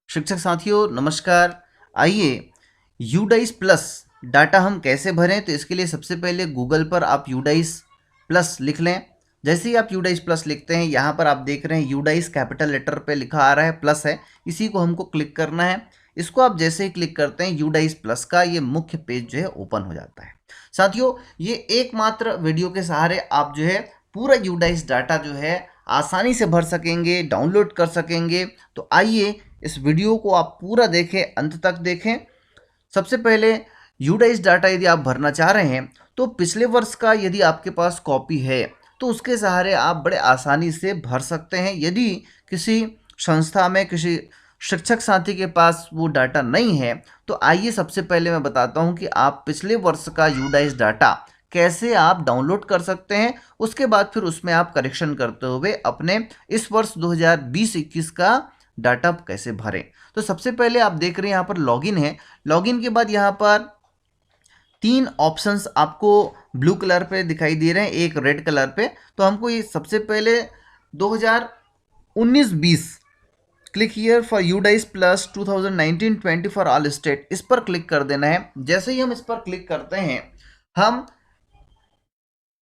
शिक्षक साथियों नमस्कार। आइए यूडाइस प्लस डाटा हम कैसे भरें, तो इसके लिए सबसे पहले गूगल पर आप यूडाइस प्लस लिख लें। जैसे ही आप यूडाइस प्लस लिखते हैं, यहाँ पर आप देख रहे हैं यूडाइस कैपिटल लेटर पे लिखा आ रहा है, प्लस है, इसी को हमको क्लिक करना है। इसको आप जैसे ही क्लिक करते हैं, यूडाइस प्लस का ये मुख्य पेज जो है ओपन हो जाता है। साथियों, ये एकमात्र वीडियो के सहारे आप जो है पूरा यूडाइस डाटा जो है आसानी से भर सकेंगे, डाउनलोड कर सकेंगे। तो आइए इस वीडियो को आप पूरा देखें, अंत तक देखें। सबसे पहले यूडाइस डाटा यदि आप भरना चाह रहे हैं, तो पिछले वर्ष का यदि आपके पास कॉपी है तो उसके सहारे आप बड़े आसानी से भर सकते हैं। यदि किसी संस्था में किसी शिक्षक साथी के पास वो डाटा नहीं है, तो आइए सबसे पहले मैं बताता हूं कि आप पिछले वर्ष का यूडाइस डाटा कैसे आप डाउनलोड कर सकते हैं। उसके बाद फिर उसमें आप करेक्शन करते हुए अपने इस वर्ष 2020-21 का डाटा कैसे भरें। तो सबसे पहले आप देख रहे हैं यहाँ पर लॉगिन है। लॉगिन के बाद यहाँ पर तीन ऑप्शंस आपको ब्लू कलर पे दिखाई दे रहे हैं, एक रेड कलर पे। तो हमको ये सबसे पहले 2019-20 click here for UDISE plus 2019-20 for all state, इस पर क्लिक कर देना है। जैसे ही हम इस पर क्लिक करते हैं, हम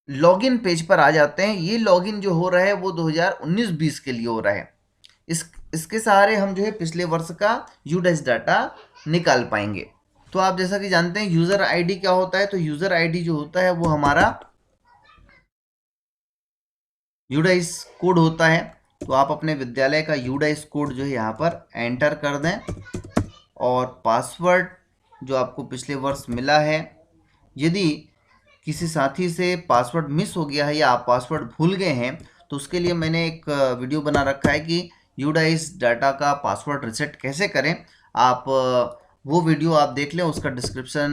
लॉगिन पेज पर आ जाते हैं। ये लॉगिन जो हो रहा है वो 2019-20 के लिए हो रहा है। इसके सहारे हम जो है पिछले वर्ष का यूडाइस डाटा निकाल पाएंगे। तो आप जैसा कि जानते हैं यूजर आईडी क्या होता है, तो यूजर आईडी जो होता है वो हमारा यूडाइस कोड होता है। तो आप अपने विद्यालय का यूडाइस कोड जो है यहाँ पर एंटर कर दें, और पासवर्ड जो आपको पिछले वर्ष मिला है, यदि किसी साथी से पासवर्ड मिस हो गया है या आप पासवर्ड भूल गए हैं, तो उसके लिए मैंने एक वीडियो बना रखा है कि यूडाइस डाटा का पासवर्ड रिसेट कैसे करें। आप वो वीडियो आप देख लें, उसका डिस्क्रिप्शन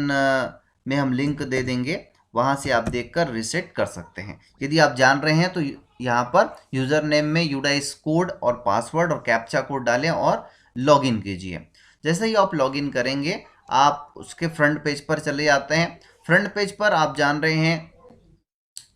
में हम लिंक दे देंगे, वहाँ से आप देखकर रिसेट कर सकते हैं। यदि आप जान रहे हैं तो यहाँ पर यूज़र नेम में यूडाइस कोड और पासवर्ड और कैप्चा कोड डालें और लॉगिन कीजिए। जैसे ही आप लॉगिन करेंगे, आप उसके फ्रंट पेज पर चले जाते हैं। फ्रंट पेज पर आप जान रहे हैं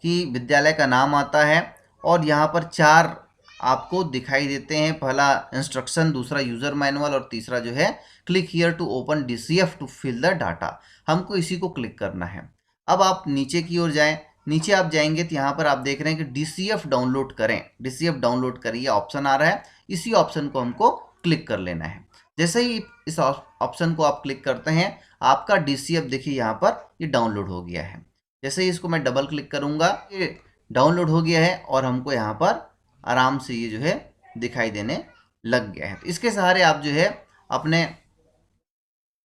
कि विद्यालय का नाम आता है, और यहाँ पर चार आपको दिखाई देते हैं। पहला इंस्ट्रक्शन, दूसरा यूज़र मैनुअल, और तीसरा जो है click here to open DCF to fill the data. हमको इसी को क्लिक करना है। अब आप नीचे की ओर जाएं। नीचे आप जाएंगे तो यहाँ पर आप देख रहे हैं कि डीसीएफ डाउनलोड करें, डीसीएफ डाउनलोड करिए ऑप्शन आ रहा है। इसी ऑप्शन को हमको क्लिक कर लेना है। जैसे ही इस ऑप्शन को आप क्लिक करते हैं, आपका डीसीएफ देखिए यहाँ पर ये डाउनलोड हो गया है। जैसे ही इसको मैं डबल क्लिक करूँगा, ये डाउनलोड हो गया है और हमको यहाँ पर आराम से ये जो है दिखाई देने लग गया है। तो इसके सहारे आप जो है अपने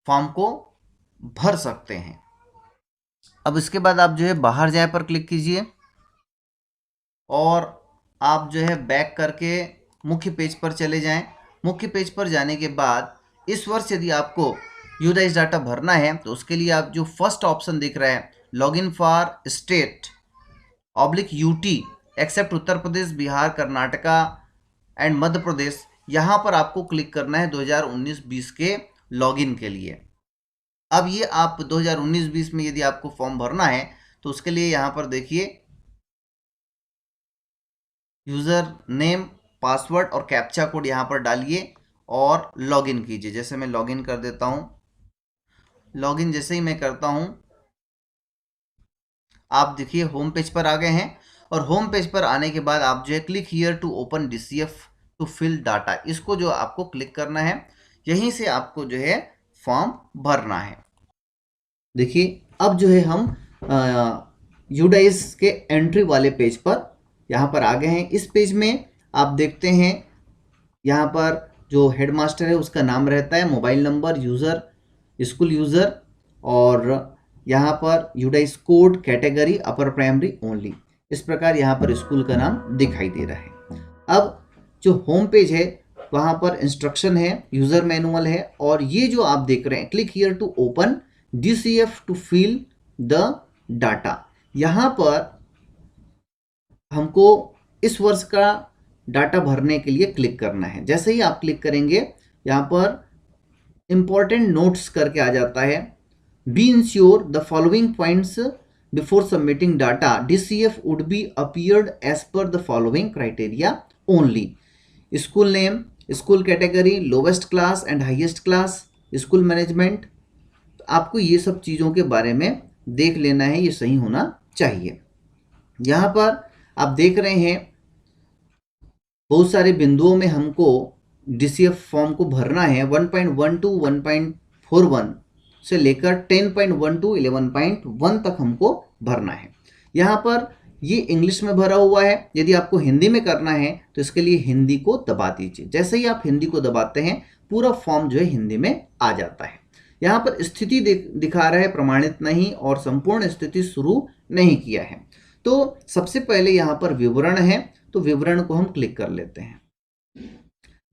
फॉर्म को भर सकते हैं। अब इसके बाद आप जो है बाहर जाए पर क्लिक कीजिए, और आप जो है बैक करके मुख्य पेज पर चले जाएं। मुख्य पेज पर जाने के बाद इस वर्ष यदि आपको यूडाइस डाटा भरना है, तो उसके लिए आप जो फर्स्ट ऑप्शन दिख रहा है, login for state /UT except Uttar Pradesh, Bihar, Karnataka and Madhya Pradesh, यहाँ पर आपको क्लिक करना है 2019-20 के लॉगिन के लिए। अब ये आप 2019-20 में यदि आपको फॉर्म भरना है, तो उसके लिए यहाँ पर देखिए यूज़र नेम, पासवर्ड और कैप्चा कोड यहाँ पर डालिए और लॉगिन कीजिए। जैसे मैं लॉगिन कर देता हूँ। लॉगिन जैसे ही मैं करता हूँ, आप देखिए होम पेज पर आ गए हैं, और होम पेज पर आने के बाद आप जो है click here to open DCF to fill data, इसको जो आपको क्लिक करना है। यहीं से आपको जो है फॉर्म भरना है। देखिए अब जो है हम यूडाइस के एंट्री वाले पेज पर यहाँ पर आ गए हैं। इस पेज में आप देखते हैं यहाँ पर जो हेडमास्टर है उसका नाम रहता है, mobile number, user, school user, और यहाँ पर UDISE code, category upper primary only, इस प्रकार यहाँ पर स्कूल का नाम दिखाई दे रहा है। अब जो होम पेज है वहाँ पर इंस्ट्रक्शन है, यूज़र मैनुअल है, और ये जो आप देख रहे हैं click here to open DCF to fill the data, यहाँ पर हमको इस वर्ष का डाटा भरने के लिए क्लिक करना है। जैसे ही आप क्लिक करेंगे, यहाँ पर इंपॉर्टेंट नोट्स करके आ जाता है। Be ensure the following points before submitting data, DCF would be appeared as per the following criteria only. School name, school category, lowest class and highest class, school management. तो आपको ये सब चीज़ों के बारे में देख लेना है, ये सही होना चाहिए। यहाँ पर आप देख रहे हैं बहुत सारे बिंदुओं में हमको डीसीएफ फॉर्म को भरना है। 1.1 टू 1.41 से लेकर 10.1 टू 11.1 तक हमको भरना है। यहाँ पर ये इंग्लिश में भरा हुआ है। यदि आपको हिंदी में करना है तो इसके लिए हिंदी को दबा दीजिए। जैसे ही आप हिंदी को दबाते हैं पूरा फॉर्म जो है हिंदी में आ जाता है। यहाँ पर स्थिति दिखा रहा है प्रमाणित नहीं और संपूर्ण स्थिति शुरू नहीं किया है। तो सबसे पहले यहाँ पर विवरण है, तो विवरण को हम क्लिक कर लेते हैं।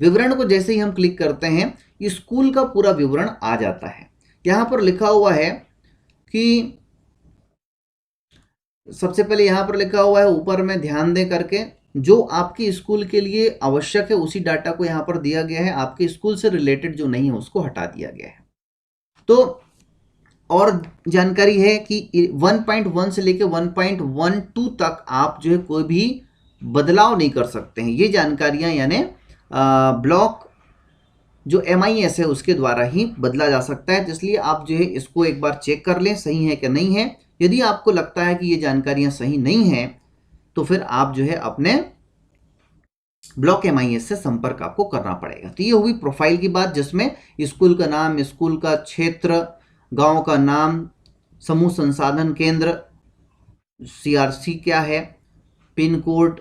विवरण को जैसे ही हम क्लिक करते हैं स्कूल का पूरा विवरण आ जाता है। यहाँ पर लिखा हुआ है कि सबसे पहले यहाँ पर लिखा हुआ है ऊपर में ध्यान दें करके, जो आपके स्कूल के लिए आवश्यक है उसी डाटा को यहाँ पर दिया गया है। आपके स्कूल से रिलेटेड जो नहीं है उसको हटा दिया गया है। तो और जानकारी है कि 1.1 से लेकर 1.12 तक आप जो है कोई भी बदलाव नहीं कर सकते हैं। ये जानकारियां यानी ब्लॉक जो MIS है उसके द्वारा ही बदला जा सकता है। तो इसलिए आप जो है इसको एक बार चेक कर लें सही है कि नहीं है। यदि आपको लगता है कि ये जानकारियां सही नहीं है तो फिर आप जो है अपने ब्लॉक MIS से संपर्क आपको करना पड़ेगा। तो ये हुई प्रोफाइल की बात, जिसमें स्कूल का नाम, स्कूल का क्षेत्र, गांव का नाम, समूह संसाधन केंद्र, CRC क्या है, पिन कोड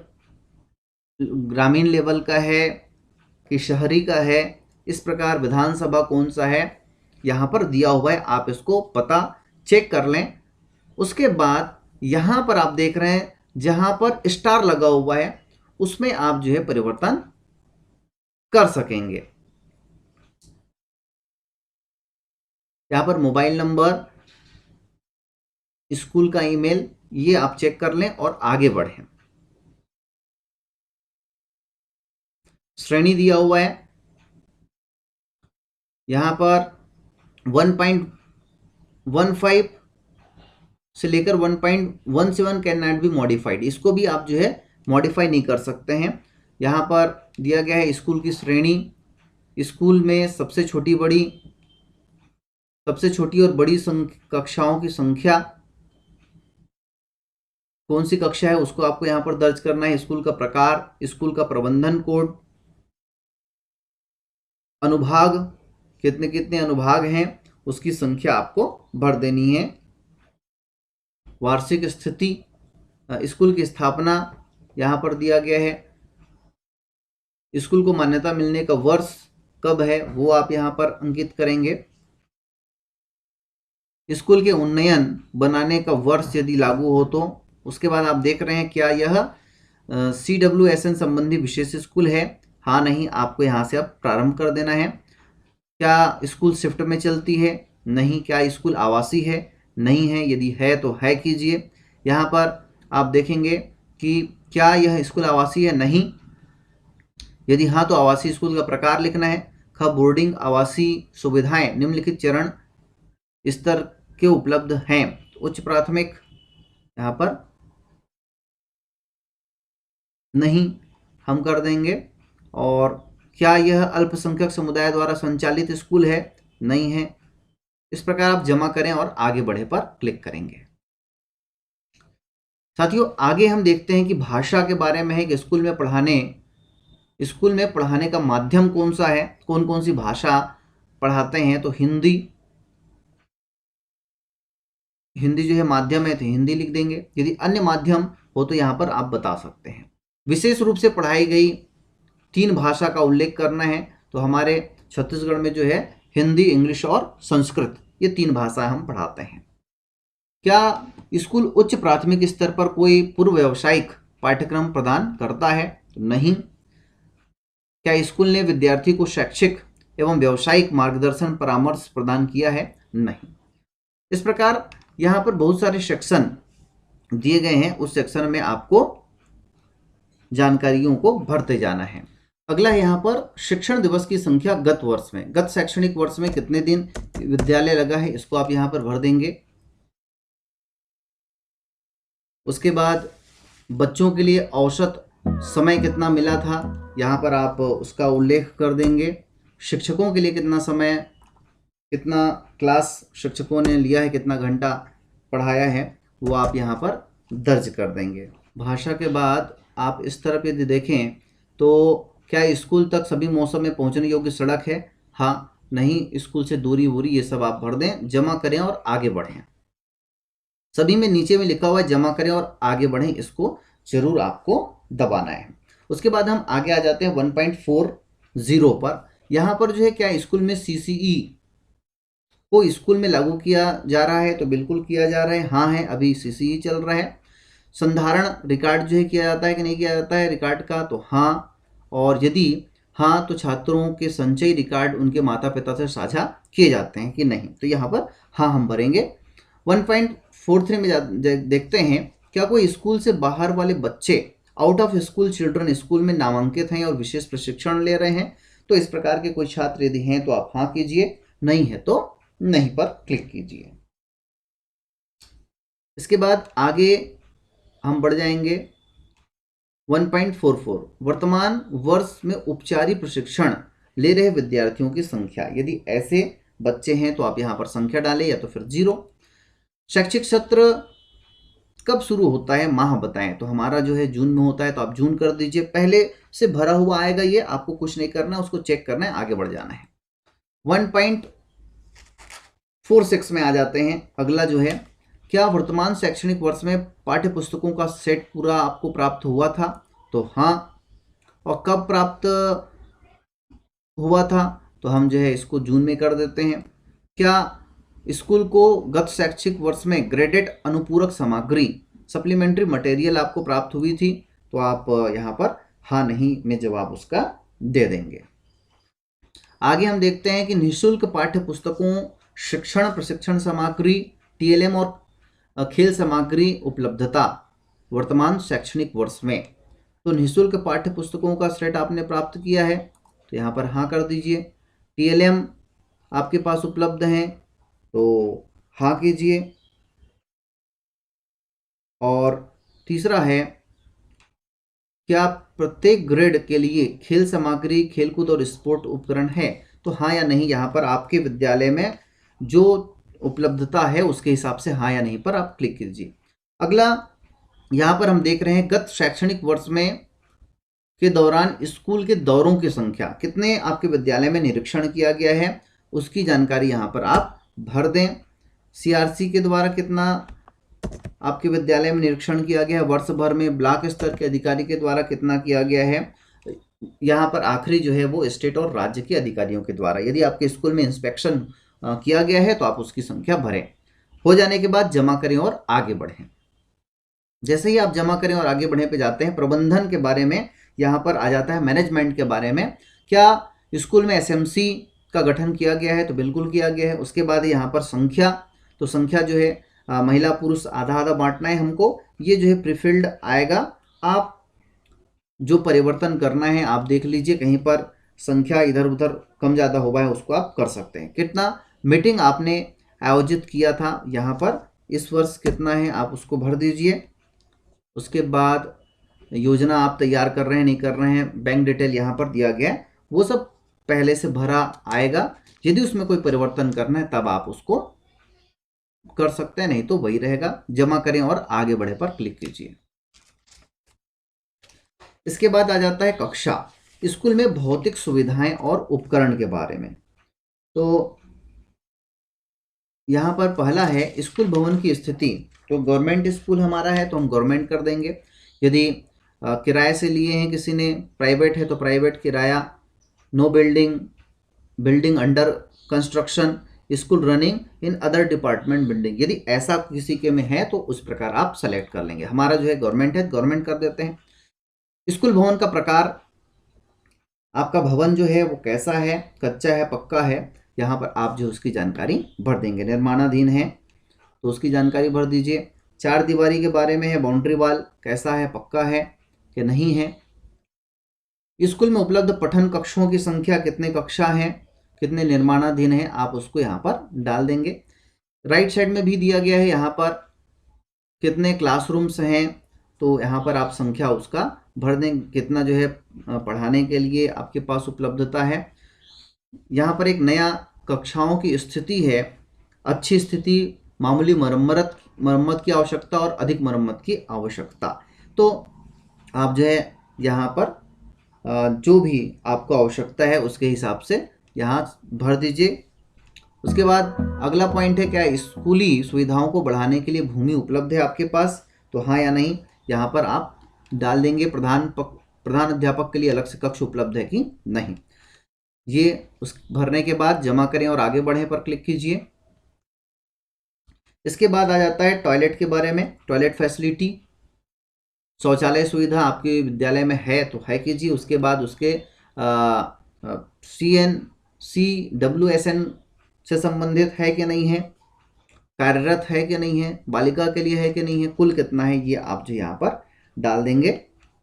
ग्रामीण लेवल का है कि शहरी का है, इस प्रकार विधानसभा कौन सा है यहाँ पर दिया हुआ है। आप इसको पता चेक कर लें। उसके बाद यहाँ पर आप देख रहे हैं जहाँ पर स्टार लगा हुआ है उसमें आप जो है परिवर्तन कर सकेंगे। यहाँ पर मोबाइल नंबर, स्कूल का ईमेल, ये आप चेक कर लें और आगे बढ़ें। श्रेणी दिया हुआ है यहाँ पर 1.15 से लेकर 1.17 कैन नॉट बी मॉडिफाइड। इसको भी आप जो है मॉडिफाई नहीं कर सकते हैं। यहाँ पर दिया गया है स्कूल की श्रेणी, स्कूल में सबसे छोटी और बड़ी कक्षाओं की संख्या, कौन सी कक्षा है उसको आपको यहाँ पर दर्ज करना है। स्कूल का प्रकार, स्कूल का प्रबंधन कोड, अनुभाग, कितने कितने अनुभाग हैं उसकी संख्या आपको भर देनी है। वार्षिक स्थिति, स्कूल की स्थापना यहाँ पर दिया गया है। स्कूल को मान्यता मिलने का वर्ष कब है वो आप यहाँ पर अंकित करेंगे। स्कूल के उन्नयन बनाने का वर्ष यदि लागू हो तो। उसके बाद आप देख रहे हैं क्या यह CWSN संबंधी विशेष स्कूल है, हाँ नहीं, आपको यहाँ से अब प्रारंभ कर देना है। क्या स्कूल शिफ्ट में चलती है, नहीं। क्या स्कूल आवासीय है, नहीं है। यदि है तो है कीजिए। यहाँ पर आप देखेंगे कि क्या यह स्कूल आवासीय है, नहीं। यदि हाँ तो आवासीय स्कूल का प्रकार लिखना है। ख बोर्डिंग आवासीय सुविधाएं निम्नलिखित चरण स्तर के उपलब्ध हैं। उच्च प्राथमिक यहाँ पर नहीं हम कर देंगे। और क्या यह अल्पसंख्यक समुदाय द्वारा संचालित स्कूल है, नहीं है। इस प्रकार आप जमा करें और आगे बढ़े पर क्लिक करेंगे। साथियों आगे हम देखते हैं कि भाषा के बारे में है कि स्कूल में पढ़ाने का माध्यम कौन सा है, कौन कौन सी भाषा पढ़ाते हैं। तो हिंदी जो है माध्यम है तो हिंदी लिख देंगे। यदि अन्य माध्यम हो तो यहाँ पर आप बता सकते हैं। विशेष रूप से पढ़ाई गई 3 भाषा का उल्लेख करना है। तो हमारे छत्तीसगढ़ में जो है हिंदी, इंग्लिश और संस्कृत, ये 3 भाषा हम पढ़ाते हैं। क्या स्कूल उच्च प्राथमिक स्तर पर कोई पूर्व व्यावसायिक पाठ्यक्रम प्रदान करता है, तो नहीं। क्या स्कूल ने विद्यार्थी को शैक्षिक एवं व्यावसायिक मार्गदर्शन परामर्श प्रदान किया है, नहीं। इस प्रकार यहाँ पर बहुत सारे सेक्शन दिए गए हैं, उस सेक्शन में आपको जानकारियों को भरते जाना है। अगला यहाँ पर शिक्षण दिवस की संख्या गत वर्ष में, गत शैक्षणिक वर्ष में कितने दिन विद्यालय लगा है, इसको आप यहाँ पर भर देंगे। उसके बाद बच्चों के लिए औसत समय कितना मिला था, यहाँ पर आप उसका उल्लेख कर देंगे। शिक्षकों के लिए कितना समय, कितना क्लास शिक्षकों ने लिया है, कितना घंटा पढ़ाया है, वो आप यहाँ पर दर्ज कर देंगे। भाषा के बाद आप इस तरफ यदि देखें तो क्या स्कूल तक सभी मौसम में पहुँचने योग्य सड़क है, हाँ नहीं, स्कूल से दूरी वूरी ये सब आप भर दें, जमा करें और आगे बढ़ें। सभी में नीचे में लिखा हुआ है जमा करें और आगे बढ़ें, इसको जरूर आपको दबाना है। उसके बाद हम आगे आ जाते हैं 1.40 पर। यहाँ पर जो है क्या स्कूल में CCE को स्कूल में लागू किया जा रहा है, तो बिल्कुल किया जा रहा है, हाँ है, अभी CCE चल रहा है। संधारण रिकॉर्ड जो है किया जाता है कि नहीं किया जाता है रिकॉर्ड का, तो हाँ, और यदि हाँ तो छात्रों के संचयी रिकॉर्ड उनके माता पिता से साझा किए जाते हैं कि नहीं, तो यहाँ पर हाँ हम भरेंगे। 1.43 में देखते हैं क्या कोई स्कूल से बाहर वाले बच्चे out of school children school में नामांकित हैं और विशेष प्रशिक्षण ले रहे हैं, तो इस प्रकार के कोई छात्र यदि हैं तो आप हाँ कीजिए, नहीं है तो नहीं पर क्लिक कीजिए। इसके बाद आगे हम बढ़ जाएंगे 1.44 वर्तमान वर्ष में उपचारिक प्रशिक्षण ले रहे विद्यार्थियों की संख्या, यदि ऐसे बच्चे हैं तो आप यहाँ पर संख्या डालें या तो फिर 0। शैक्षिक सत्र कब शुरू होता है, माह बताएं, तो हमारा जो है जून में होता है, तो आप जून कर दीजिए। पहले से भरा हुआ आएगा, ये आपको कुछ नहीं करना है, उसको चेक करना है, आगे बढ़ जाना है। 1.46 में आ जाते हैं। अगला जो है क्या वर्तमान शैक्षणिक वर्ष में पाठ्य पुस्तकों का सेट पूरा आपको प्राप्त हुआ था, तो हाँ, और कब प्राप्त हुआ था, तो हम जो है इसको जून में कर देते हैं। क्या स्कूल को गत शैक्षिक वर्ष में ग्रेडेड अनुपूरक सामग्री सप्लीमेंट्री मटेरियल आपको प्राप्त हुई थी, तो आप यहाँ पर हाँ नहीं में जवाब उसका दे देंगे। आगे हम देखते हैं कि निःशुल्क पाठ्य पुस्तकों, शिक्षण प्रशिक्षण सामग्री, TLM और खेल सामग्री उपलब्धता वर्तमान शैक्षणिक वर्ष में, तो निःशुल्क पाठ्य पुस्तकों का सेट आपने प्राप्त किया है, तो यहाँ पर हाँ कर दीजिए। TLM आपके पास उपलब्ध हैं तो हाँ कीजिए। और तीसरा है क्या प्रत्येक ग्रेड के लिए खेल सामग्री, खेलकूद और स्पोर्ट उपकरण है, तो हाँ या नहीं, यहाँ पर आपके विद्यालय में जो उपलब्धता है उसके हिसाब से हाँ या नहीं पर आप क्लिक कीजिए। अगला यहाँ पर हम देख रहे हैं गत शैक्षणिक वर्ष में के दौरान स्कूल के दौरों की संख्या, कितने आपके विद्यालय में निरीक्षण किया गया है उसकी जानकारी यहाँ पर आप भर दें। CRC के द्वारा कितना आपके विद्यालय में निरीक्षण किया गया है वर्ष भर में, ब्लॉक स्तर के अधिकारी के द्वारा कितना किया गया है, यहाँ पर आखिरी जो है वो स्टेट और राज्य के अधिकारियों के द्वारा, यदि आपके स्कूल में इंस्पेक्शन किया गया है तो आप उसकी संख्या भरें। हो जाने के बाद जमा करें और आगे बढ़ें। जैसे ही आप जमा करें और आगे बढ़े पे जाते हैं, प्रबंधन के बारे में यहाँ पर आ जाता है, मैनेजमेंट के बारे में। क्या स्कूल में SMC का गठन किया गया है, तो बिल्कुल किया गया है। उसके बाद यहाँ पर संख्या, तो संख्या जो है महिला पुरुष आधा आधा बांटना है हमको, ये जो है प्रीफिल्ड आएगा। आप जो परिवर्तन करना है आप देख लीजिए, कहीं पर संख्या इधर उधर कम ज़्यादा हुआ है उसको आप कर सकते हैं। कितना मीटिंग आपने आयोजित किया था, यहाँ पर इस वर्ष कितना है आप उसको भर दीजिए। उसके बाद योजना आप तैयार कर रहे हैं नहीं कर रहे हैं, बैंक डिटेल यहाँ पर दिया गया है, वो सब पहले से भरा आएगा। यदि उसमें कोई परिवर्तन करना है तब आप उसको कर सकते हैं, नहीं तो वही रहेगा। जमा करें और आगे बढ़े पर क्लिक कीजिए। इसके बाद आ जाता है कक्षा, स्कूल में भौतिक सुविधाएं और उपकरण के बारे में। तो यहाँ पर पहला है स्कूल भवन की स्थिति, तो गवर्नमेंट स्कूल हमारा है तो हम गवर्नमेंट कर देंगे। यदि किराए से लिए हैं किसी ने, प्राइवेट है तो प्राइवेट किराया, no building, building under construction, school running in other department building, यदि ऐसा किसी के में है तो उस प्रकार आप सेलेक्ट कर लेंगे। हमारा जो है गवर्नमेंट है, गवर्नमेंट कर देते हैं। स्कूल भवन का प्रकार, आपका भवन जो है वो कैसा है, कच्चा है पक्का है, यहाँ पर आप जो उसकी जानकारी भर देंगे। निर्माणाधीन है तो उसकी जानकारी भर दीजिए। 4 दीवारी के बारे में है, बाउंड्री वाल कैसा है, पक्का है कि नहीं है। स्कूल में उपलब्ध पठन कक्षों की संख्या, कितने कक्षा हैं, कितने निर्माणाधीन हैं, आप उसको यहाँ पर डाल देंगे। राइट साइड में भी दिया गया है यहाँ पर कितने क्लासरूम्स हैं, तो यहाँ पर आप संख्या उसका भर दें कितना जो है पढ़ाने के लिए आपके पास उपलब्धता है। यहाँ पर एक नया कक्षाओं की स्थिति है, अच्छी स्थिति, मामूली मरम्मत की आवश्यकता और अधिक मरम्मत की आवश्यकता। तो आप जो है यहाँ पर जो भी आपको आवश्यकता है उसके हिसाब से यहाँ भर दीजिए। उसके बाद अगला पॉइंट है, क्या स्कूली सुविधाओं को बढ़ाने के लिए भूमि उपलब्ध है आपके पास, तो हाँ या नहीं यहाँ पर आप डाल देंगे। प्रधान अध्यापक के लिए अलग से कक्ष उपलब्ध है कि नहीं, ये उस भरने के बाद जमा करें और आगे बढ़ें पर क्लिक कीजिए। इसके बाद आ जाता है टॉयलेट के बारे में। टॉयलेट फैसिलिटी, शौचालय सुविधा आपके विद्यालय में है तो है कीजिए। उसके बाद उसके CWSN से संबंधित है कि नहीं है, कार्यरत है कि नहीं है, बालिका के लिए है कि नहीं है, कुल कितना है, ये आप जो यहाँ पर डाल देंगे।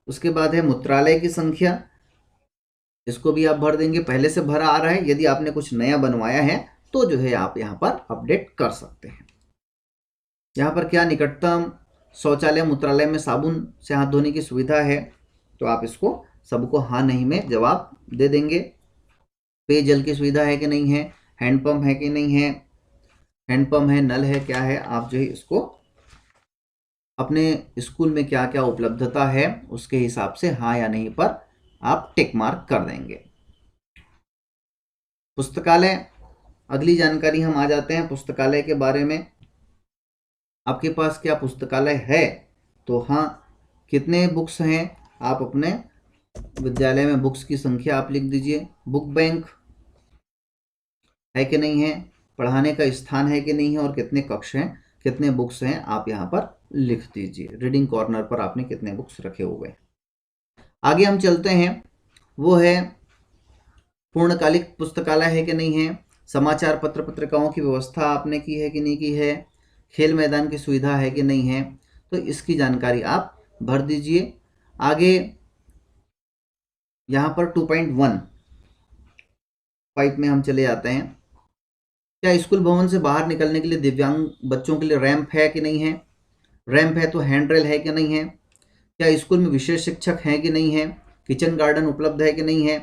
उसके बाद है मूत्रालय की संख्या, इसको भी आप भर देंगे। पहले से भरा आ रहा है, यदि आपने कुछ नया बनवाया है तो जो है आप यहाँ पर अपडेट कर सकते हैं। यहाँ पर क्या निकटतम शौचालय मूत्रालय में साबुन से हाथ धोने की सुविधा है, तो आप इसको सबको हाँ नहीं में जवाब दे देंगे। पेयजल की सुविधा है कि नहीं है, हैंडपंप है कि नहीं है, हैंडपंप है, नल है, क्या है, आप जो है इसको अपने स्कूल में क्या क्या उपलब्धता है उसके हिसाब से हाँ या नहीं पर आप टिक मार्क कर देंगे। पुस्तकालय, अगली जानकारी हम आ जाते हैं पुस्तकालय के बारे में। आपके पास क्या पुस्तकालय है, तो हाँ, कितने बुक्स हैं, आप अपने विद्यालय में बुक्स की संख्या आप लिख दीजिए। बुक बैंक है कि नहीं है, पढ़ाने का स्थान है कि नहीं है, और कितने कक्ष हैं, कितने बुक्स हैं, आप यहाँ पर लिख दीजिए। रीडिंग कॉर्नर पर आपने कितने बुक्स रखे हुए। आगे हम चलते हैं, वो है पूर्णकालिक पुस्तकालय है कि नहीं है, समाचार पत्र पत्रिकाओं की व्यवस्था आपने की है कि नहीं की है, खेल मैदान की सुविधा है कि नहीं है, तो इसकी जानकारी आप भर दीजिए। आगे यहाँ पर 2.15 में हम चले जाते हैं। क्या स्कूल भवन से बाहर निकलने के लिए दिव्यांग बच्चों के लिए रैंप है कि नहीं है, रैंप है तो हैंड रेल है कि नहीं है, क्या स्कूल में विशेष शिक्षक हैं कि नहीं है, किचन गार्डन उपलब्ध है कि नहीं है,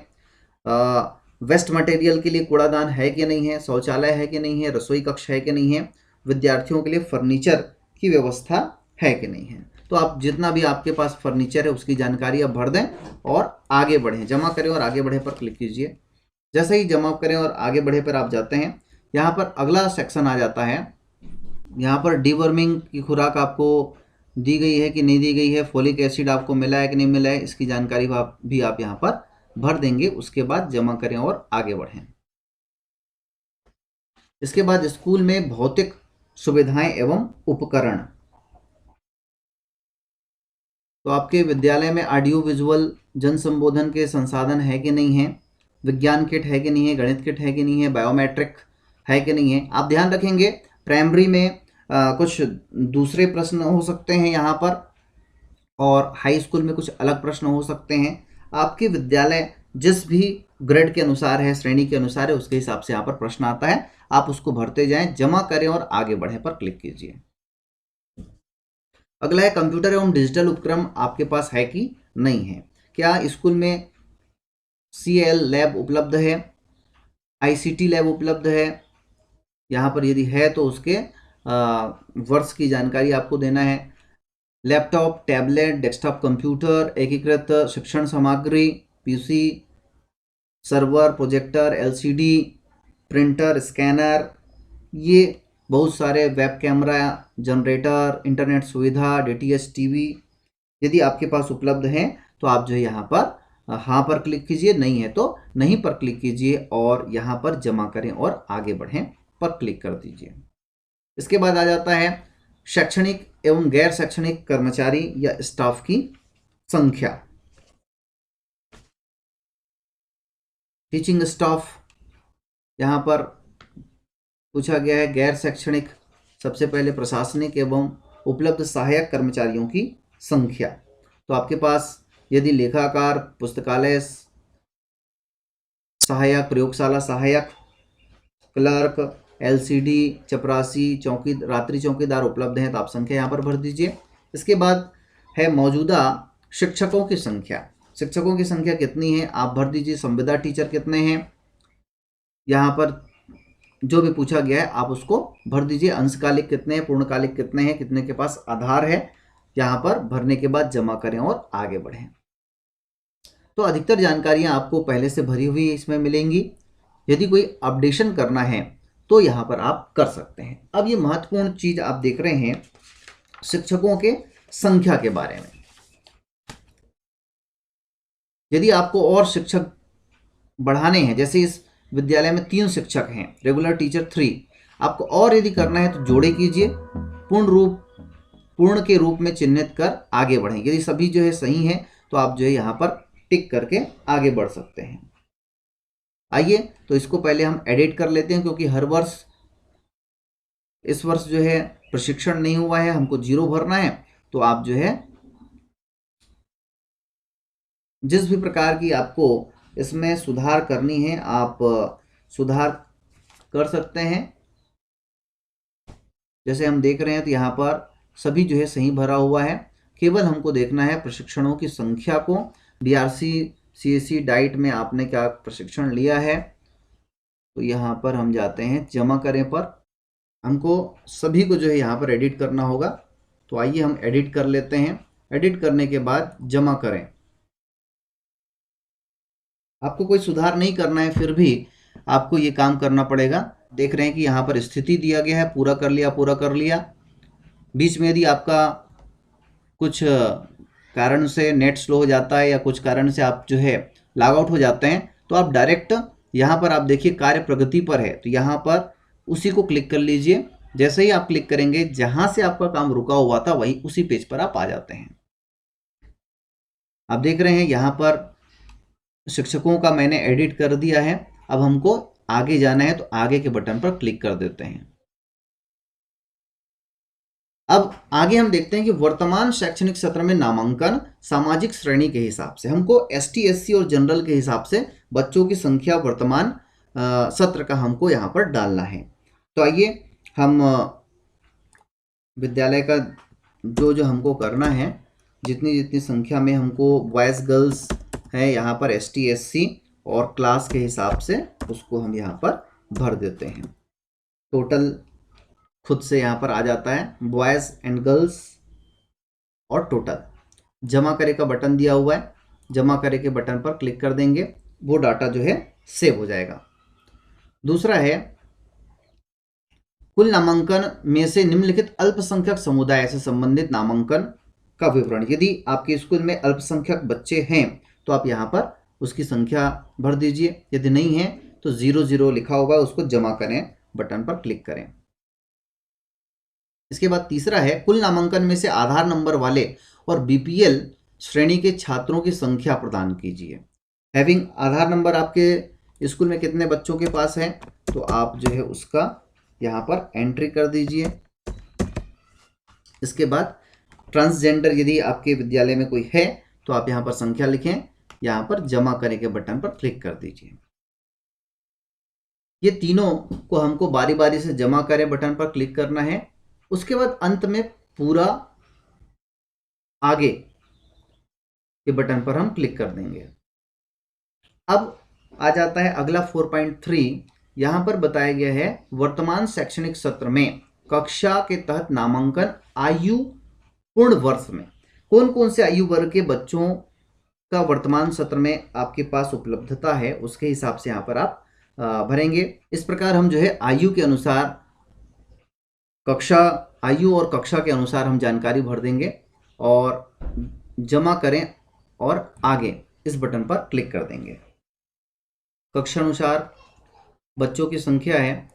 वेस्ट मटेरियल के लिए कूड़ादान है कि नहीं है, शौचालय है कि नहीं है, रसोई कक्ष है कि नहीं है, विद्यार्थियों के लिए फर्नीचर की व्यवस्था है कि नहीं है। तो आप जितना भी आपके पास फर्नीचर है उसकी जानकारी आप भर दें और आगे बढ़ें। जमा करें और आगे बढ़े पर क्लिक कीजिए। जैसे ही जमा करें और आगे बढ़े पर आप जाते हैं, यहाँ पर अगला सेक्शन आ जाता है। यहाँ पर डीवर्मिंग की खुराक आपको दी गई है कि नहीं दी गई है, फोलिक एसिड आपको मिला है कि नहीं मिला है, इसकी जानकारी भी आप यहाँ पर भर देंगे। उसके बाद जमा करें और आगे बढ़ें। इसके बाद स्कूल में भौतिक सुविधाएं एवं उपकरण, तो आपके विद्यालय में ऑडियो विजुअल जन संबोधन के संसाधन है कि नहीं है, विज्ञान किट है कि नहीं है, गणित किट है कि नहीं है, बायोमेट्रिक है कि नहीं है। आप ध्यान रखेंगे प्राइमरी में कुछ दूसरे प्रश्न हो सकते हैं यहाँ पर, और हाई स्कूल में कुछ अलग प्रश्न हो सकते हैं। आपके विद्यालय जिस भी ग्रेड के अनुसार है, श्रेणी के अनुसार है, उसके हिसाब से यहाँ पर प्रश्न आता है, आप उसको भरते जाएं, जमा करें और आगे बढ़े पर क्लिक कीजिए। अगला है कंप्यूटर एवं डिजिटल उपकरण आपके पास है कि नहीं है। क्या स्कूल में CL लैब उपलब्ध है, ICT लैब उपलब्ध है, यहाँ पर यदि है तो उसके वर्ष की जानकारी आपको देना है। लैपटॉप, टैबलेट, डेस्कटॉप कंप्यूटर, एकीकृत शिक्षण सामग्री, PC, server, projector, LCD, printer, scanner, ये बहुत सारे वेब कैमरा, जनरेटर, इंटरनेट सुविधा, DTH TV यदि आपके पास उपलब्ध हैं तो आप जो है यहाँ पर हाँ पर क्लिक कीजिए, नहीं है तो नहीं पर क्लिक कीजिए और यहाँ पर जमा करें और आगे बढ़ें पर क्लिक कर दीजिए। इसके बाद आ जाता है शैक्षणिक एवं गैर शैक्षणिक कर्मचारी या स्टाफ की संख्या। टीचिंग स्टाफ यहाँ पर पूछा गया है, गैर शैक्षणिक सबसे पहले प्रशासनिक एवं उपलब्ध सहायक कर्मचारियों की संख्या। तो आपके पास यदि लेखाकार, पुस्तकालय सहायक, प्रयोगशाला सहायक, क्लर्क, LCD, चपरासी, रात्रि चौकीदार उपलब्ध हैं तो आप संख्या यहाँ पर भर दीजिए। इसके बाद है मौजूदा शिक्षकों की संख्या, शिक्षकों की संख्या कितनी है आप भर दीजिए। संविदा टीचर कितने हैं, यहाँ पर जो भी पूछा गया है आप उसको भर दीजिए। अंशकालिक कितने हैं, पूर्णकालिक कितने हैं, कितने के पास आधार है, यहाँ पर भरने के बाद जमा करें और आगे बढ़ें। तो अधिकतर जानकारियाँ आपको पहले से भरी हुई इसमें मिलेंगी। यदि कोई अपडेशन करना है तो यहाँ पर आप कर सकते हैं। अब ये महत्वपूर्ण चीज़ आप देख रहे हैं शिक्षकों के संख्या के बारे में। यदि आपको और शिक्षक बढ़ाने हैं, जैसे इस विद्यालय में 3 शिक्षक हैं, रेगुलर टीचर 3, आपको और यदि करना है तो जोड़े कीजिए, पूर्ण के रूप में चिन्हित कर आगे बढ़ें। यदि सभी जो है सही हैं तो आप जो है यहाँ पर टिक करके आगे बढ़ सकते हैं। आइए तो इसको पहले हम एडिट कर लेते हैं, क्योंकि हर वर्ष इस वर्ष जो है प्रशिक्षण नहीं हुआ है, हमको 0 भरना है। तो आप जो है जिस भी प्रकार की आपको इसमें सुधार करनी है आप सुधार कर सकते हैं। जैसे हम देख रहे हैं तो यहाँ पर सभी जो है सही भरा हुआ है, केवल हमको देखना है प्रशिक्षणों की संख्या को। बीआरसी सीएससी डाइट में आपने क्या प्रशिक्षण लिया है, तो यहाँ पर हम जाते हैं जमा करें पर, हमको सभी को जो है यहाँ पर एडिट करना होगा। तो आइए हम एडिट कर लेते हैं। एडिट करने के बाद जमा करें। आपको कोई सुधार नहीं करना है, फिर भी आपको ये काम करना पड़ेगा। देख रहे हैं कि यहाँ पर स्थिति दिया गया है, पूरा कर लिया, पूरा कर लिया। बीच में यदि आपका कुछ कारण से नेट स्लो हो जाता है या कुछ कारण से आप जो है लॉग आउट हो जाते हैं, तो आप डायरेक्ट यहाँ पर आप देखिए कार्य प्रगति पर है, तो यहाँ पर उसी को क्लिक कर लीजिए। जैसे ही आप क्लिक करेंगे, जहाँ से आपका काम रुका हुआ था वही उसी पेज पर आप आ जाते हैं। आप देख रहे हैं यहाँ पर शिक्षकों का मैंने एडिट कर दिया है। अब हमको आगे जाना है तो आगे के बटन पर क्लिक कर देते हैं। अब आगे हम देखते हैं कि वर्तमान शैक्षणिक सत्र में नामांकन सामाजिक श्रेणी के हिसाब से, हमको एसटी एससी और जनरल के हिसाब से बच्चों की संख्या वर्तमान सत्र का हमको यहाँ पर डालना है। तो आइए हम विद्यालय का जो हमको करना है, जितनी जितनी संख्या में हमको बॉयज़ गर्ल्स है यहाँ पर एसटी एससी और क्लास के हिसाब से उसको हम यहाँ पर भर देते हैं। टोटल खुद से यहाँ पर आ जाता है, बॉयज़ एंड गर्ल्स और टोटल। जमा करे का बटन दिया हुआ है, जमा करे के बटन पर क्लिक कर देंगे, वो डाटा जो है सेव हो जाएगा। दूसरा है कुल नामांकन में से निम्नलिखित अल्पसंख्यक समुदाय से संबंधित नामांकन का विवरण। यदि आपके स्कूल में अल्पसंख्यक बच्चे हैं तो आप यहाँ पर उसकी संख्या भर दीजिए। यदि नहीं है तो 00 लिखा होगा, उसको जमा करें बटन पर क्लिक करें। इसके बाद तीसरा है कुल नामांकन में से आधार नंबर वाले और बीपीएल श्रेणी के छात्रों की संख्या प्रदान कीजिए। हैविंग आधार नंबर आपके स्कूल में कितने बच्चों के पास है, तो आप जो है उसका यहाँ पर एंट्री कर दीजिए। इसके बाद ट्रांसजेंडर यदि आपके विद्यालय में कोई है तो आप यहाँ पर संख्या लिखें, यहाँ पर जमा करें के बटन पर क्लिक कर दीजिए। ये तीनों को हमको बारी बारी से जमा करें बटन पर क्लिक करना है। उसके बाद अंत में पूरा आगे के बटन पर हम क्लिक कर देंगे। अब आ जाता है अगला 4.3। यहाँ पर बताया गया है वर्तमान शैक्षणिक सत्र में कक्षा के तहत नामांकन आयु पूर्ण वर्ष में कौन कौन से आयु वर्ग के बच्चों का वर्तमान सत्र में आपके पास उपलब्धता है, उसके हिसाब से यहाँ पर आप भरेंगे। इस प्रकार हम जो है आयु के अनुसार कक्षा, आयु और कक्षा के अनुसार हम जानकारी भर देंगे और जमा करें और आगे इस बटन पर क्लिक कर देंगे। कक्षा अनुसार बच्चों की संख्या है,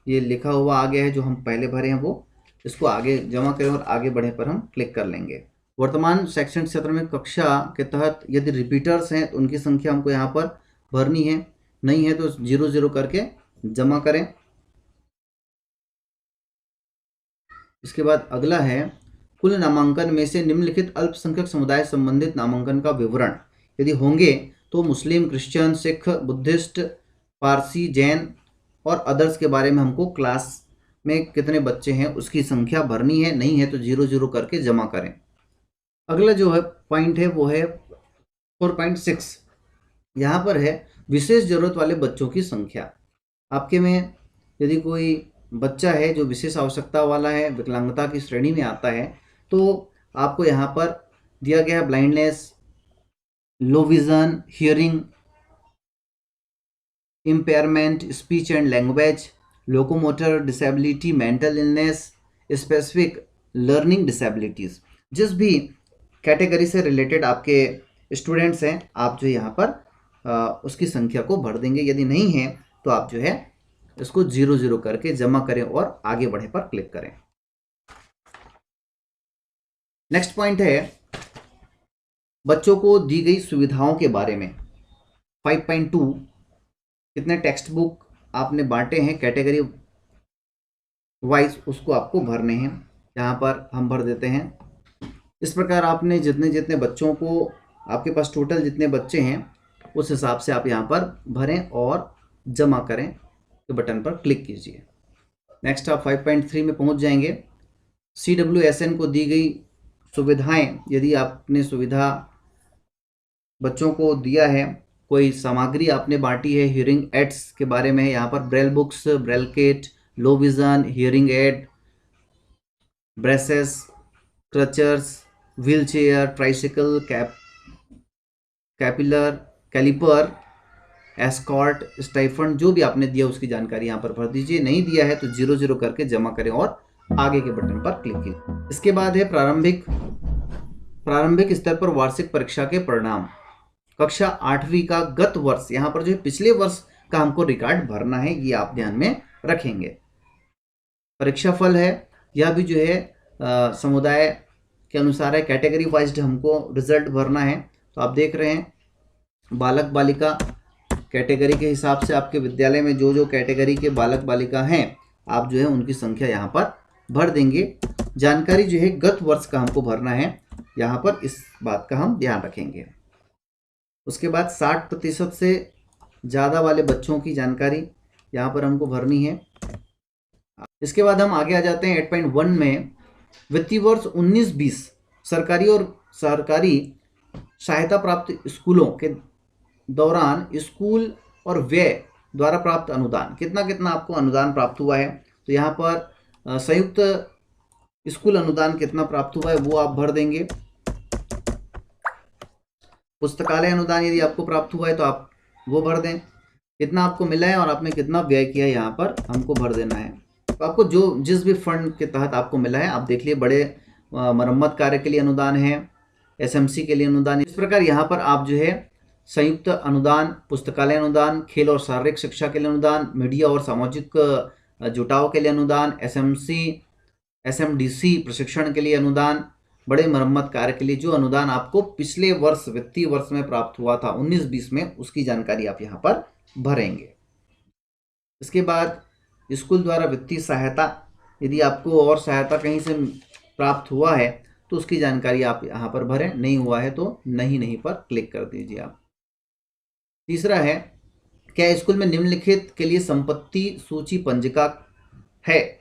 ये लिखा हुआ आ गया है जो हम पहले भरे हैं वो, इसको आगे जमा करें और आगे बढ़े पर हम क्लिक कर लेंगे। वर्तमान शैक्षणिक सत्र में कक्षा के तहत यदि रिपीटर्स हैं तो उनकी संख्या हमको यहाँ पर भरनी है, नहीं है तो 00 करके जमा करें। इसके बाद अगला है कुल नामांकन में से निम्नलिखित अल्पसंख्यक समुदाय संबंधित नामांकन का विवरण। यदि होंगे तो मुस्लिम, क्रिश्चियन, सिख, बुद्धिस्ट, पारसी, जैन और अदर्स के बारे में हमको क्लास में कितने बच्चे हैं उसकी संख्या भरनी है, नहीं है तो 00 करके जमा करें। अगला जो है पॉइंट है वो है 4.6। यहाँ पर है विशेष जरूरत वाले बच्चों की संख्या। आपके में यदि कोई बच्चा है जो विशेष आवश्यकता वाला है, विकलांगता की श्रेणी में आता है, तो आपको यहाँ पर दिया गया blindness, low vision, hearing impairment, speech and language, locomotor disability, mental illness, specific learning disabilities, जिस भी कैटेगरी से रिलेटेड आपके स्टूडेंट्स हैं, आप जो यहाँ पर उसकी संख्या को भर देंगे। यदि नहीं है तो आप जो है इसको 0 करके जमा करें और आगे बढ़े पर क्लिक करें। नेक्स्ट पॉइंट है बच्चों को दी गई सुविधाओं के बारे में। 5.2 कितने टेक्स्ट बुक आपने बांटे हैं कैटेगरी वाइज, उसको आपको भरने हैं। यहाँ पर हम भर देते हैं। इस प्रकार आपने जितने जितने बच्चों को, आपके पास टोटल जितने बच्चे हैं उस हिसाब से आप यहाँ पर भरें और जमा करें के बटन पर क्लिक कीजिए। नेक्स्ट आप 5.3 में पहुँच जाएंगे। CWSN को दी गई सुविधाएं, यदि आपने सुविधा बच्चों को दिया है, कोई सामग्री आपने बांटी है, हियरिंग एड्स के बारे में है यहाँ पर, braille books, braille kit, low vision, hearing aid, braces, crutches, wheel chair, tricycle, caliper, escort, stipend, जो भी आपने दिया उसकी जानकारी यहाँ पर भर दीजिए। नहीं दिया है तो 0 करके जमा करें और आगे के बटन पर क्लिक कीजिए। इसके बाद है प्रारंभिक स्तर पर वार्षिक परीक्षा के परिणाम। कक्षा 8वीं का गत वर्ष, यहाँ पर जो है पिछले वर्ष का हमको रिकॉर्ड भरना है, ये आप ध्यान में रखेंगे। परीक्षा फल है, यह भी जो है समुदाय के अनुसार है, कैटेगरी वाइज हमको रिजल्ट भरना है। तो आप देख रहे हैं बालक बालिका कैटेगरी के हिसाब से आपके विद्यालय में जो जो कैटेगरी के बालक बालिका हैं, आप जो है उनकी संख्या यहाँ पर भर देंगे। जानकारी जो है गत वर्ष का हमको भरना है, यहाँ पर इस बात का हम ध्यान रखेंगे। उसके बाद 60% से ज़्यादा वाले बच्चों की जानकारी यहाँ पर हमको भरनी है। इसके बाद हम आगे आ जाते हैं 8.1 में। वित्तीय वर्ष 19-20 सरकारी और सरकारी सहायता प्राप्त स्कूलों के दौरान स्कूल और व्यय द्वारा प्राप्त अनुदान, कितना कितना आपको अनुदान प्राप्त हुआ है। तो यहाँ पर संयुक्त स्कूल अनुदान कितना प्राप्त हुआ है वो आप भर देंगे। पुस्तकालय अनुदान यदि आपको प्राप्त हुआ है तो आप वो भर दें, कितना आपको मिला है और आपने कितना व्यय किया है यहाँ पर हमको भर देना है। तो आपको जो जिस भी फंड के तहत आपको मिला है, आप देख लिए बड़े मरम्मत कार्य के लिए अनुदान है, SMC के लिए अनुदान। इस प्रकार यहाँ पर आप जो है संयुक्त अनुदान, पुस्तकालय अनुदान, खेल और शारीरिक शिक्षा के लिए अनुदान, मीडिया और सामाजिक जुटाव के लिए अनुदान, SMDC प्रशिक्षण के लिए अनुदान, बड़े मरम्मत कार्य के लिए जो अनुदान आपको पिछले वर्ष वित्तीय वर्ष में प्राप्त हुआ था 19-20 में, उसकी जानकारी आप यहाँ पर भरेंगे। इसके बाद स्कूल द्वारा वित्तीय सहायता, यदि आपको और सहायता कहीं से प्राप्त हुआ है तो उसकी जानकारी आप यहाँ पर भरें, नहीं हुआ है तो नहीं पर क्लिक कर दीजिए आप। तीसरा है, क्या स्कूल में निम्नलिखित के लिए संपत्ति सूची पंजिका है?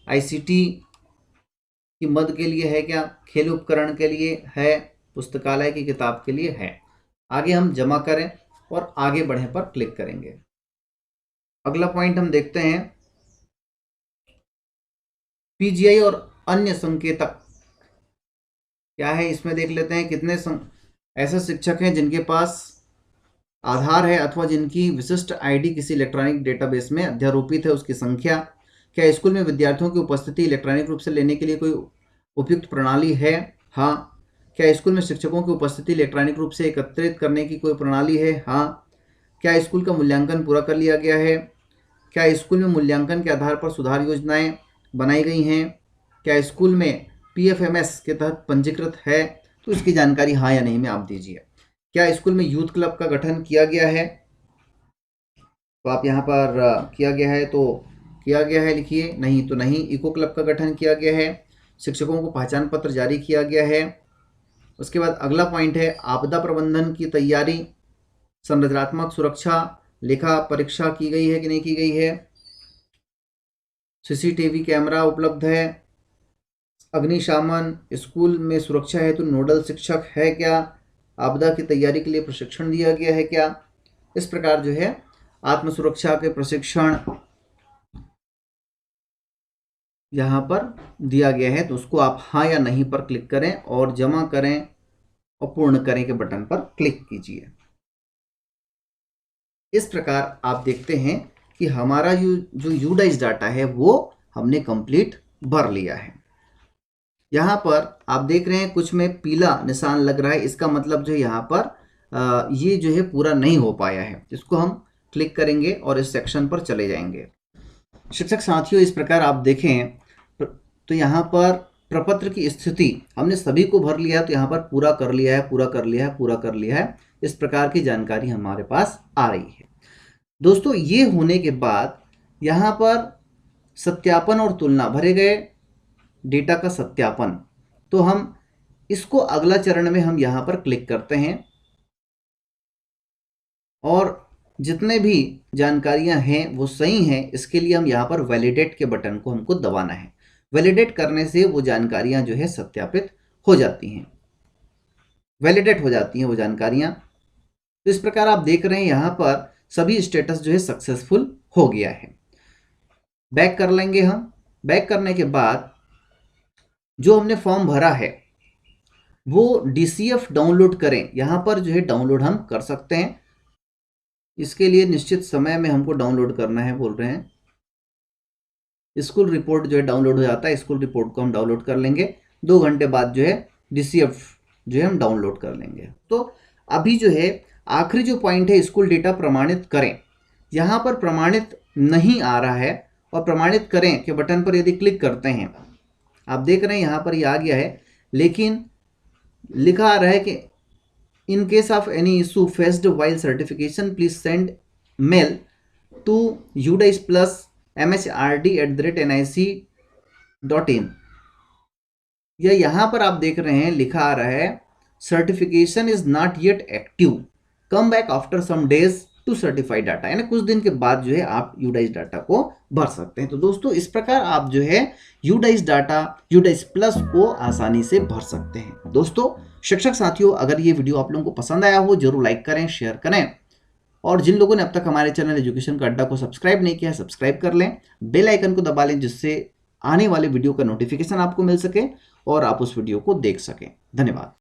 ICT की मद के लिए है क्या? खेल उपकरण के लिए है? पुस्तकालय की किताब के लिए है? आगे हम जमा करें और आगे बढ़े पर क्लिक करेंगे। अगला पॉइंट हम देखते हैं PGI और अन्य संकेतक क्या है, इसमें देख लेते हैं। कितने ऐसे शिक्षक हैं जिनके पास आधार है अथवा जिनकी विशिष्ट ID किसी इलेक्ट्रॉनिक डेटाबेस में अध्यारोपित है, उसकी संख्या। क्या स्कूल में विद्यार्थियों की उपस्थिति इलेक्ट्रॉनिक रूप से लेने के लिए कोई उपयुक्त प्रणाली है? हाँ। क्या स्कूल में शिक्षकों की उपस्थिति इलेक्ट्रॉनिक रूप से एकत्रित करने की कोई प्रणाली है? हाँ। क्या स्कूल का मूल्यांकन पूरा कर लिया गया है? क्या स्कूल में मूल्यांकन के आधार पर सुधार योजनाएं बनाई गई हैं? क्या स्कूल में PFMS के तहत पंजीकृत है? तो इसकी जानकारी हाँ या नहीं में आप दीजिए। क्या स्कूल में यूथ क्लब का गठन किया गया है? तो आप यहाँ पर किया गया है तो किया गया है लिखिए, नहीं तो नहीं। इको क्लब का गठन किया गया है। शिक्षकों को पहचान पत्र जारी किया गया है। उसके बाद अगला पॉइंट है आपदा प्रबंधन की तैयारी, संरचनात्मक सुरक्षा, लेखा परीक्षा की गई है कि नहीं की गई है, CCTV कैमरा उपलब्ध है, अग्निशमन, स्कूल में सुरक्षा हेतु नोडल शिक्षक है क्या, आपदा की तैयारी के लिए प्रशिक्षण दिया गया है क्या। इस प्रकार जो है आत्म सुरक्षा के प्रशिक्षण यहाँ पर दिया गया है, तो उसको आप हाँ या नहीं पर क्लिक करें और जमा करें और पूर्ण करें के बटन पर क्लिक कीजिए। इस प्रकार आप देखते हैं कि हमारा जो यूडाइस डाटा है वो हमने कंप्लीट भर लिया है। यहाँ पर आप देख रहे हैं कुछ में पीला निशान लग रहा है, इसका मतलब जो है यहाँ पर ये जो है पूरा नहीं हो पाया है। इसको हम क्लिक करेंगे और इस सेक्शन पर चले जाएंगे। शिक्षक साथियों, इस प्रकार आप देखें तो यहाँ पर प्रपत्र की स्थिति हमने सभी को भर लिया, तो यहाँ पर पूरा कर लिया है, पूरा कर लिया है, पूरा कर लिया है, इस प्रकार की जानकारी हमारे पास आ रही है। दोस्तों, ये होने के बाद यहाँ पर सत्यापन और तुलना, भरे गए डेटा का सत्यापन, तो हम इसको अगला चरण में हम यहाँ पर क्लिक करते हैं और जितने भी जानकारियां हैं वो सही हैं, इसके लिए हम यहाँ पर वैलिडेट के बटन को हमको दबाना है। वैलिडेट करने से वो जानकारियां जो है सत्यापित हो जाती हैं, वैलिडेट हो जाती हैं वो जानकारियां। तो इस प्रकार आप देख रहे हैं यहाँ पर सभी स्टेटस जो है सक्सेसफुल हो गया है। बैक कर लेंगे हम। बैक करने के बाद जो हमने फॉर्म भरा है वो DCF डाउनलोड करें, यहाँ पर जो है डाउनलोड हम कर सकते हैं। इसके लिए निश्चित समय में हमको डाउनलोड करना है, बोल रहे हैं। स्कूल रिपोर्ट जो है डाउनलोड हो जाता है, स्कूल रिपोर्ट को हम डाउनलोड कर लेंगे। 2 घंटे बाद जो है DCF जो है हम डाउनलोड कर लेंगे। तो अभी जो है आखिरी जो पॉइंट है, स्कूल डेटा प्रमाणित करें, यहाँ पर प्रमाणित नहीं आ रहा है और प्रमाणित करें के बटन पर यदि क्लिक करते हैं, आप देख रहे हैं यहाँ पर ये आ गया है, लेकिन लिखा आ रहा है कि in case of any issue faced while certification please send mail to udais+mhrd@nic.in। या यहाँ पर आप देख रहे हैं लिखा आ रहा है certification is not yet active, come back after some days to certify data, यानी कुछ दिन के बाद जो है आप यूडाइस डाटा को भर सकते हैं। तो दोस्तों, इस प्रकार आप जो है यूडाइस डाटा, यूडाइस प्लस को आसानी से भर सकते हैं। दोस्तों, शिक्षक साथियों, अगर ये वीडियो आप लोगों को पसंद आया हो जरूर लाइक करें, शेयर करें, और जिन लोगों ने अब तक हमारे चैनल एजुकेशन का अड्डा को सब्सक्राइब नहीं किया है, सब्सक्राइब कर लें, बेल आइकन को दबा लें, जिससे आने वाले वीडियो का नोटिफिकेशन आपको मिल सके और आप उस वीडियो को देख सकें। धन्यवाद।